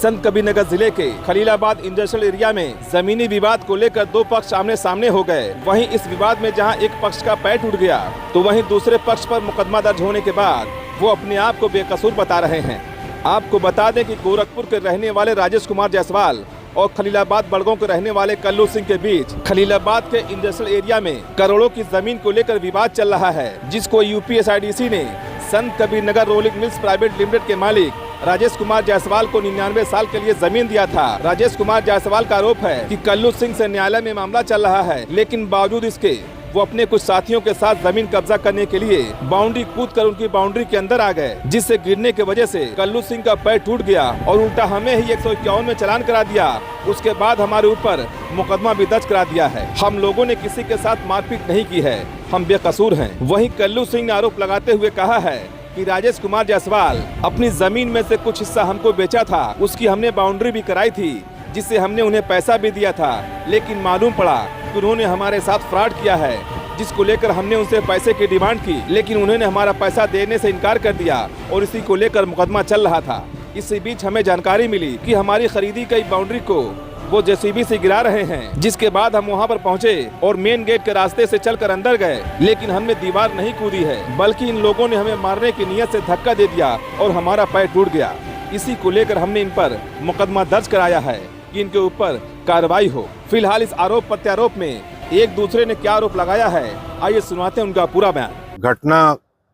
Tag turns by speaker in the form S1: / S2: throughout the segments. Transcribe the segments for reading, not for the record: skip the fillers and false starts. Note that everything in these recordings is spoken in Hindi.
S1: संत कबीरनगर जिले के खलीलाबाद इंडस्ट्रियल एरिया में जमीनी विवाद को लेकर दो पक्ष आमने सामने हो गए। वहीं इस विवाद में जहां एक पक्ष का पैर टूट गया तो वहीं दूसरे पक्ष पर मुकदमा दर्ज होने के बाद वो अपने आप को बेकसूर बता रहे हैं। आपको बता दें कि गोरखपुर के रहने वाले राजेश कुमार जायसवाल और खलीलाबाद बड़गांव के रहने वाले कल्लू सिंह के बीच खलीलाबाद के इंडस्ट्रियल एरिया में करोड़ों की जमीन को लेकर विवाद चल रहा है, जिसको यूपीएसआईडीसी ने Sant Kabirnagar rolling mills private limited के मालिक राजेश कुमार जायसवाल को 99 साल के लिए जमीन दिया था। राजेश कुमार जायसवाल का आरोप है कि कल्लू सिंह से न्यायालय में मामला चल रहा है, लेकिन बावजूद इसके वो अपने कुछ साथियों के साथ जमीन कब्जा करने के लिए बाउंड्री कूदकर उनकी बाउंड्री के अंदर आ गए, जिससे गिरने की वजह से कल्लू सिंह का पैर टूट गया और उल्टा हमें ही 151 में चालान करा दिया। उसके बाद हमारे ऊपर मुकदमा भी दर्ज करा दिया है। हम लोगों ने किसी के साथ मारपीट नहीं की है, हम बेकसूर हैं। वहीं कल्लू सिंह ने आरोप लगाते हुए कहा है कि राजेश कुमार जायसवाल अपनी जमीन में से कुछ हिस्सा हमको बेचा था, उसकी हमने बाउंड्री भी कराई थी, जिससे हमने उन्हें पैसा भी दिया था, लेकिन मालूम पड़ा कि उन्होंने हमारे साथ फ्रॉड किया है, जिसको लेकर हमने उनसे पैसे की डिमांड की, लेकिन उन्होंने हमारा पैसा देने से इनकार कर दिया और इसी को लेकर मुकदमा चल रहा था। इसी बीच हमें जानकारी मिली कि हमारी खरीदी गई बाउंड्री को वो जेसीबी से गिरा रहे हैं, जिसके बाद हम वहां पर पहुंचे और मेन गेट के रास्ते से चलकर अंदर गए, लेकिन हमने दीवार नहीं कूदी है, बल्कि इन लोगों ने हमें मारने की नीयत से धक्का दे दिया और हमारा पैर टूट गया। इसी को लेकर हमने इन पर मुकदमा दर्ज कराया है कि इनके ऊपर कार्रवाई हो। फिलहाल इस आरोप प्रत्यारोप में एक दूसरे ने क्या आरोप लगाया है, आइए सुनाते हैं उनका पूरा बयान।
S2: घटना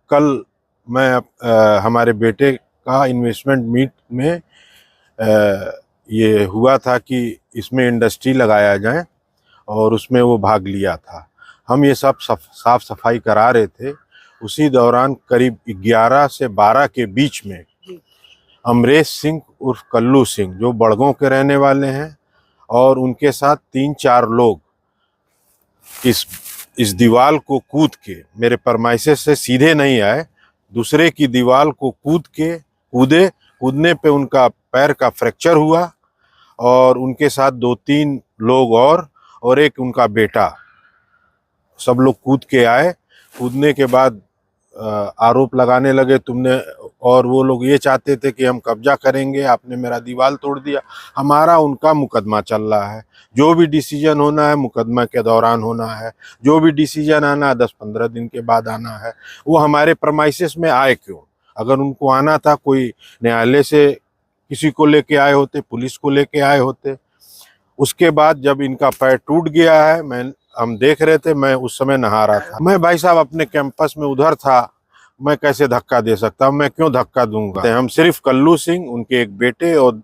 S2: कल मैं हमारे बेटे का इन्वेस्टमेंट मीट में ये हुआ था कि इसमें इंडस्ट्री लगाया जाए और उसमें वो भाग लिया था। हम ये सब साफ सफाई करा रहे थे। उसी दौरान करीब 11 से 12 के बीच में अमरेश सिंह उर्फ कल्लू सिंह, जो बड़गांव के रहने वाले हैं, और उनके साथ 3-4 लोग इस दीवार को कूद के, मेरे परमाइसे से सीधे नहीं आए, दूसरे की दीवार को कूदने पे उनका पैर का फ्रैक्चर हुआ और उनके साथ 2-3 लोग और एक उनका बेटा, सब लोग कूद के आए। कूदने के बाद आरोप लगाने लगे तुमने, और वो लोग ये चाहते थे कि हम कब्जा करेंगे, आपने मेरा दीवार तोड़ दिया। हमारा उनका मुकदमा चल रहा है। जो भी डिसीजन होना है मुकदमा के दौरान होना है, जो भी डिसीजन आना है 10-15 दिन के बाद आना है। वो हमारे प्रमाइसेस में आए क्यों? अगर उनको आना था, कोई न्यायालय से किसी को लेके आए होते, पुलिस को लेके आए होते। उसके बाद जब इनका पैर टूट गया है, हम देख रहे थे, मैं उस समय नहा रहा था। मैं भाई साहब अपने कैंपस में उधर था, मैं कैसे धक्का दे सकता हूँ? मैं क्यों धक्का दूंगा? हम सिर्फ कल्लू सिंह, उनके एक बेटे और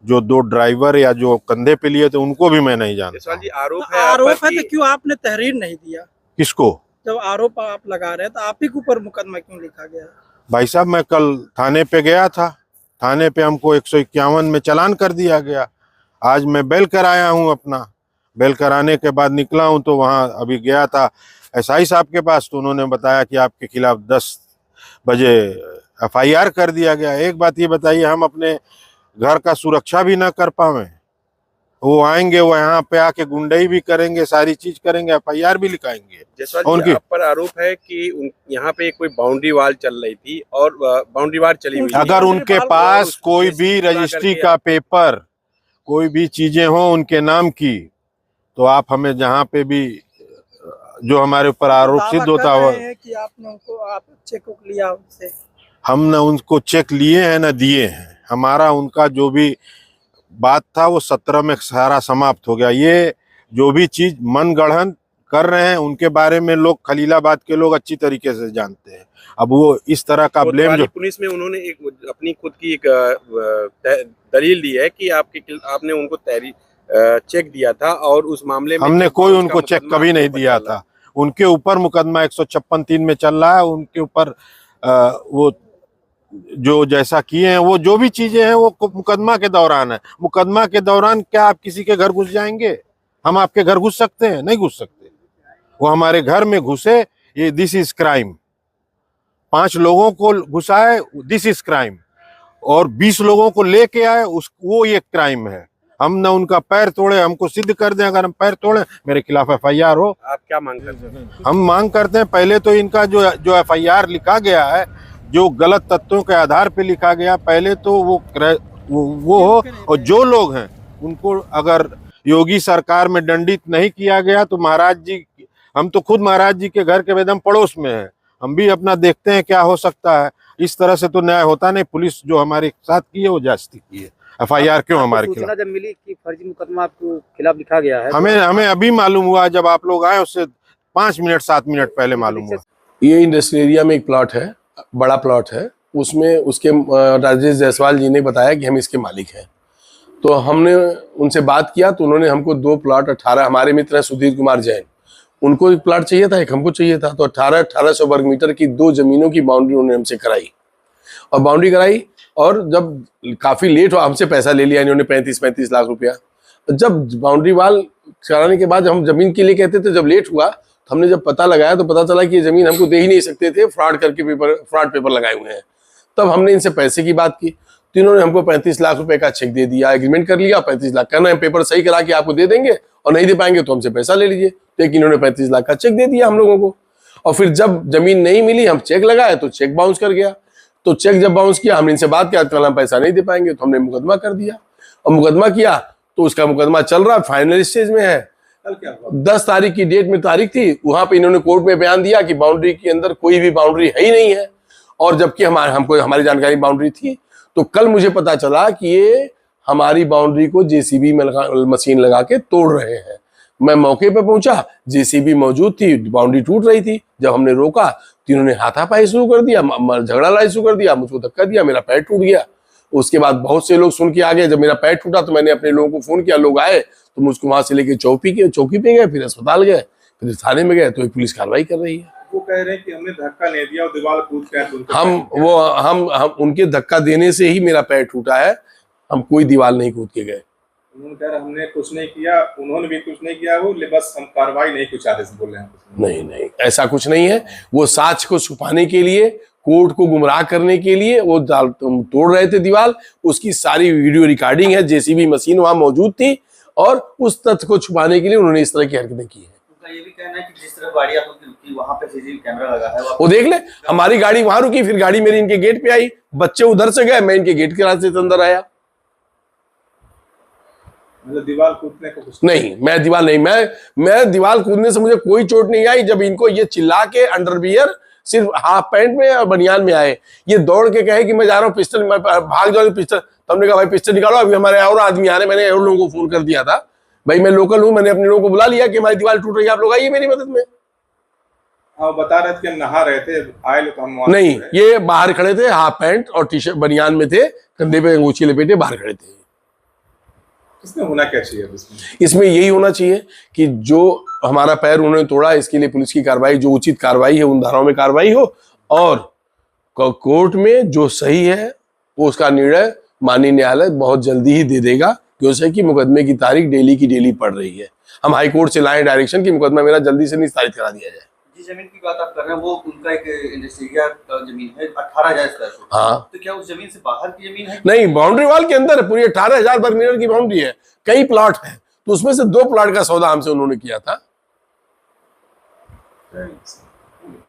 S2: जो 2 ड्राइवर या जो कंधे पे लिए थे उनको भी मैं नहीं जानता।
S3: आरोप है तो क्यों आपने तहरीर नहीं दिया?
S2: किसको?
S3: जब आरोप आप लगा रहे हैं तो आप ही के ऊपर मुकदमा क्यों लिखा गया?
S2: भाई साहब मैं कल थाने पे गया था, थाने पे हमको 151 में चालान कर दिया गया। आज मैं बेल कराया हूँ, अपना बेल कराने के बाद निकला हूँ, तो वहाँ अभी गया था एसआई साहब के पास, तो उन्होंने बताया कि आपके खिलाफ 10 बजे FIR कर दिया गया। एक बात ये बताइए, हम अपने घर का सुरक्षा भी ना कर पावे? वो आएंगे, वो यहाँ पे आके गुंडाई भी करेंगे, सारी चीज करेंगे, FIR भी लिखाएंगे।
S4: उनकी आप पर आरोप है कि यहाँ पे कोई बाउंड्री वाल चल रही थी और बाउंड्री वाल चली हुई।
S2: अगर उनके पास कोई भी रजिस्ट्री का पेपर, कोई भी चीजें हो उनके नाम की, तो आप हमें जहाँ पे भी जो हमारे ऊपर आरोप सिद्ध होता हो
S3: कि आपने उनको आप चेक लिया उनसे।
S2: हम न उनको चेक लिए हैं न दिए हैं। हमारा उनका जो भी बात था वो 17 में सारा समाप्त हो गया। ये जो भी चीज मन गढ़ंत कर रहे हैं उनके बारे में लोग, खलीलाबाद के लोग अच्छी तरीके से जानते हैं। अब वो इस तरह का ब्लेम, जो
S4: पुलिस में उन्होंने एक अपनी खुद की एक दलील दी है कि आपने उनको चेक दिया था और उस मामले में
S2: हमने कोई उनको चेक कभी नहीं दिया था। उनके ऊपर मुकदमा 156(3) में चल रहा है। उनके ऊपर वो जो जैसा किए हैं, वो जो भी चीजें हैं वो मुकदमा के दौरान है। मुकदमा के दौरान क्या आप किसी के घर घुस जाएंगे? हम आपके घर घुस सकते हैं? नहीं घुस सकते। वो हमारे घर में घुसे, ये दिस इज क्राइम। 5 लोगों को घुसाए, दिस इज क्राइम। और 20 लोगों को लेके आए, वो ये क्राइम है। हम न उनका पैर तोड़े, हमको सिद्ध कर दें। अगर हम पैर तोड़े, मेरे खिलाफ FIR हो।
S4: आप क्या मांग करते हैं?
S2: हम मांग करते हैं पहले तो इनका जो FIR लिखा गया है, जो गलत तत्वों के आधार पे लिखा गया, पहले तो वो वो हो, और जो लोग हैं उनको अगर योगी सरकार में दंडित नहीं किया गया तो महाराज जी, हम तो खुद महाराज जी के घर के एकदम पड़ोस में हैं, हम भी अपना देखते हैं क्या हो सकता है। इस तरह से तो न्याय होता नहीं। पुलिस जो हमारे साथ की है वो जास्ती की है। FIR क्यों हमारे खिलाफ?
S5: जब मिली कि फर्जी मुकदमा आपके खिलाफ लिखा गया है,
S2: हमें अभी मालूम हुआ, जब आप लोग आए उससे 5 मिनट 7 मिनट पहले मालूम हुआ।
S6: ये इंडस्ट्रियल एरिया में एक प्लॉट है, बड़ा प्लॉट है, उसमें उसके राजेश जायसवाल जी ने बताया कि हम इसके मालिक हैं। तो हमने उनसे बात किया तो उन्होंने हमको 2 प्लॉट 18, हमारे मित्र हैं सुधीर कुमार जैन, उनको एक प्लॉट चाहिए था, एक हमको चाहिए था। तो 1800 वर्ग मीटर की 2 जमीनों की बाउंड्री उन्होंने हमसे कराई, और बाउंड्री कराई, और जब काफी लेट हुआ हमसे पैसा ले लिया इन्होंने 35 लाख रुपया। जब बाउंड्री वाल कराने के बाद हम जमीन के लिए कहते थे, जब लेट हुआ तो हमने जब पता लगाया तो पता चला कि ये जमीन हमको दे ही नहीं सकते थे, फ्रॉड पेपर लगाए हुए हैं। तब हमने इनसे पैसे की बात की तो इन्होंने हमको 35 लाख रुपए का चेक दे दिया, एग्रीमेंट कर लिया, 35 लाख करना है, पेपर सही करा के आपको दे देंगे, और नहीं दे पाएंगे तो हमसे पैसा ले लीजिए। लेकिन इन्होंने 35 लाख का चेक दे दिया हम लोगों को। और फिर जब जमीन नहीं मिली, हम चेक लगाए तो चेक बाउंस कर गया। तो चेक जब बाउंस किया, हमने इनसे बात किया, कल हम पैसा नहीं दे पाएंगे, तो हमने मुकदमा कर दिया। और मुकदमा किया तो उसका मुकदमा चल रहा है, फाइनल स्टेज में है। 10 तारीख की डेट में तारीख थी, वहां पे इन्होंने कोर्ट में बयान दिया कि बाउंड्री के अंदर कोई भी बाउंड्री है ही नहीं है, और जबकि हमको हमारी जानकारी बाउंड्री थी। तो कल मुझे पता चला कि ये हमारी बाउंड्री को JCB में मशीन लगा के तोड़ रहे हैं। मैं मौके पे पहुंचा, JCB मौजूद थी, बाउंड्री टूट रही थी। जब हमने रोका तो इन्होंने हाथापाई शुरू कर दिया, झगड़ा लड़ाई शुरू कर दिया, मुझको धक्का दिया, मेरा पैर टूट गया। उसके बाद बहुत से लोग सुन के आ गए। जब मेरा पैर टूटा तो मैंने अपने लोगों को फोन किया, लोग आए तो मुझको वहां से लेके चौकी पे गए, फिर अस्पताल गए, फिर थाने में गए, तो एक पुलिस कार्रवाई कर रही है।
S1: वो कह रहे हैं कि हमने धक्का नहीं दिया और दीवार कूद के
S6: हम उनके धक्का देने से ही मेरा पैर टूटा है, हम कोई दीवार नहीं कूद के गए।
S1: उन्होंने कहा हमने कुछ नहीं किया, उन्होंने भी कुछ नहीं किया, वो बस हम कार्रवाई नहीं कुछ आदेश बोल रहे हैं।
S6: नहीं, ऐसा कुछ नहीं है। वो साक्ष्य को छुपाने के लिए, कोर्ट को गुमराह करने के लिए वो तोड़ रहे थे दीवार। उसकी सारी वीडियो रिकॉर्डिंग है, JCB मशीन वहां मौजूद थी, और उस तथ्य को छुपाने के लिए उन्होंने इस तरह की हरकतें की है।
S7: ये भी कहना है कि जिस तरह गाड़ी आपकी रुकी वहां पे CCTV कैमरा लगा है,
S6: वो देख ले, हमारी गाड़ी वहां रुकी, फिर गाड़ी मेरी इनके गेट पे आई, बच्चे उधर से गए, मैं इनके गेट के रास्ते से अंदर आया।
S1: मतलब दीवार कूदने को कुछ
S6: नहीं, मैं दीवार कूदने से मुझे कोई चोट नहीं आई। जब इनको ये चिल्ला के अंडरवियर सिर्फ हाफ पैंट में और बनियान में आए, ये दौड़ के कहे कि मैं जा रहा हूँ पिस्टल, मैं भाग जाऊँ पिस्टल, तो हमने कहा भाई पिस्टल निकालो, अभी हमारे और आदमी आ रहे। मैंने और लोगों को फोन कर दिया था, भाई मैं लोकल हूँ, मैंने अपने लोगों को बुला लिया कि हमारी दीवार टूट रही है, आप लोग आइए मेरी मदद में।
S1: हाँ, बता रहे थे कि हम नहा रहे थे, आए लोग हम
S6: नहीं, ये बाहर खड़े थे, हाफ पैंट और टी-शर्ट बनियान में थे, कंधे पे अंगूठी लपेटे बाहर खड़े थे।
S1: इसमें होना क्या चाहिए?
S6: इसमें यही होना चाहिए कि जो हमारा पैर उन्होंने तोड़ा, इसके लिए पुलिस की कार्रवाई, जो उचित कार्रवाई है उन धाराओं में कार्रवाई हो, और कोर्ट में जो सही है वो उसका निर्णय माननीय न्यायालय बहुत जल्दी ही दे देगा, क्योंकि कि मुकदमे की तारीख डेली की डेली पड़ रही है। हम हाई कोर्ट से लाए डायरेक्शन कि मुकदमा मेरा जल्दी से निस्तारित करा दिया जाए।
S7: जिस जमीन की बात आप कर रहे हैं वो उनका एक इंडस्ट्रियल जमीन है, 18,000 स्क्वायर फुट।
S6: हाँ,
S7: तो क्या उस जमीन से बाहर की जमीन है?
S6: नहीं, बाउंड्री वॉल के अंदर पूरी 18,000 वर्ग मीटर की बाउंड्री है, कई प्लॉट है, तो उसमें से 2 प्लॉट का सौदा हमसे उन्होंने किया था।